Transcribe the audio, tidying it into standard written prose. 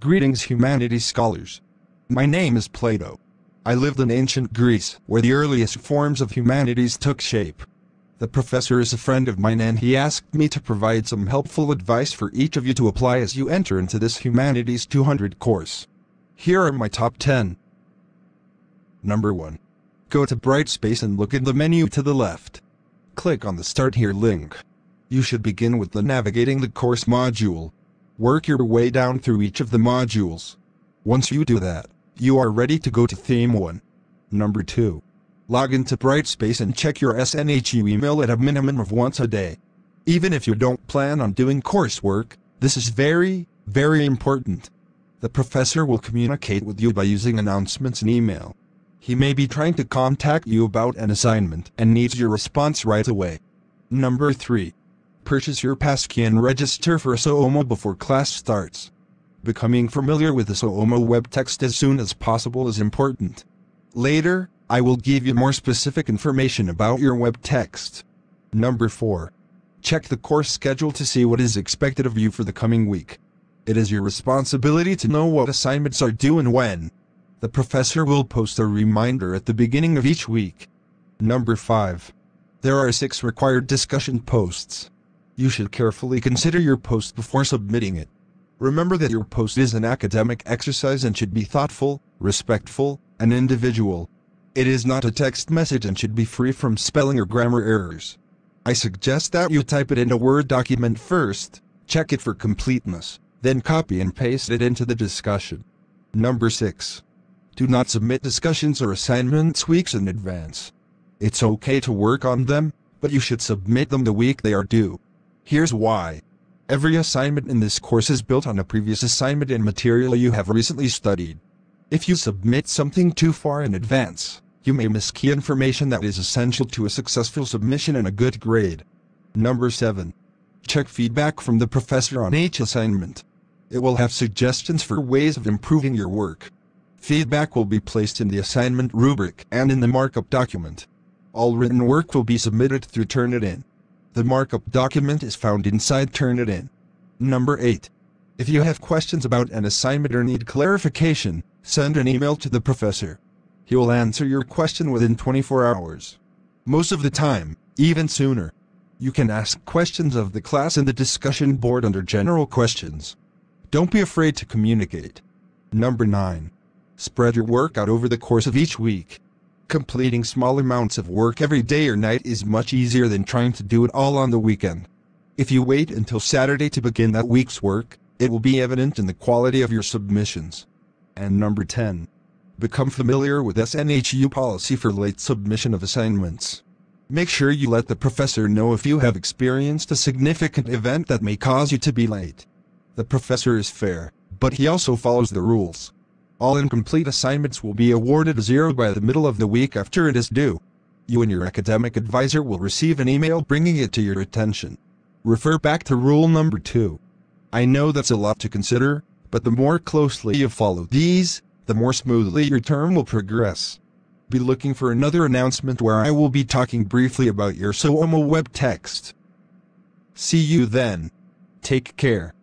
Greetings, humanities scholars. My name is Plato. I lived in ancient Greece, where the earliest forms of humanities took shape. The professor is a friend of mine and he asked me to provide some helpful advice for each of you to apply as you enter into this Humanities 200 course. Here are my top 10. Number 1. Go to Brightspace and look in the menu to the left. Click on the Start Here link. You should begin with the Navigating the Course module. Work your way down through each of the modules. Once you do that, you are ready to go to Theme 1. Number 2. Log into Brightspace and check your SNHU email at a minimum of once a day. Even if you don't plan on doing coursework, this is very, very important. The professor will communicate with you by using announcements in email. He may be trying to contact you about an assignment and needs your response right away. Number 3. Purchase your passkey and register for SOOMO before class starts. Becoming familiar with the SOOMO web text as soon as possible is important. Later, I will give you more specific information about your web text. Number 4. Check the course schedule to see what is expected of you for the coming week. It is your responsibility to know what assignments are due and when. The professor will post a reminder at the beginning of each week. Number 5. There are 6 required discussion posts. You should carefully consider your post before submitting it. Remember that your post is an academic exercise and should be thoughtful, respectful, and individual. It is not a text message and should be free from spelling or grammar errors. I suggest that you type it in a Word document first, check it for completeness, then copy and paste it into the discussion. Number 6. Do not submit discussions or assignments weeks in advance. It's okay to work on them, but you should submit them the week they are due. Here's why. Every assignment in this course is built on a previous assignment and material you have recently studied. If you submit something too far in advance, you may miss key information that is essential to a successful submission and a good grade. Number 7. Check feedback from the professor on each assignment. It will have suggestions for ways of improving your work. Feedback will be placed in the assignment rubric and in the markup document. All written work will be submitted through Turnitin. The markup document is found inside Turnitin. Number 8. If you have questions about an assignment or need clarification, send an email to the professor. He will answer your question within 24 hours. Most of the time, even sooner. You can ask questions of the class in the discussion board under General Questions. Don't be afraid to communicate. Number 9. Spread your work out over the course of each week. Completing small amounts of work every day or night is much easier than trying to do it all on the weekend. If you wait until Saturday to begin that week's work, it will be evident in the quality of your submissions. And number 10. Become familiar with SNHU policy for late submission of assignments. Make sure you let the professor know if you have experienced a significant event that may cause you to be late. The professor is fair, but he also follows the rules. All incomplete assignments will be awarded a 0 by the middle of the week after it is due. You and your academic advisor will receive an email bringing it to your attention. Refer back to rule number 2. I know that's a lot to consider, but the more closely you follow these, the more smoothly your term will progress. Be looking for another announcement where I will be talking briefly about your SOOMO web text. See you then. Take care.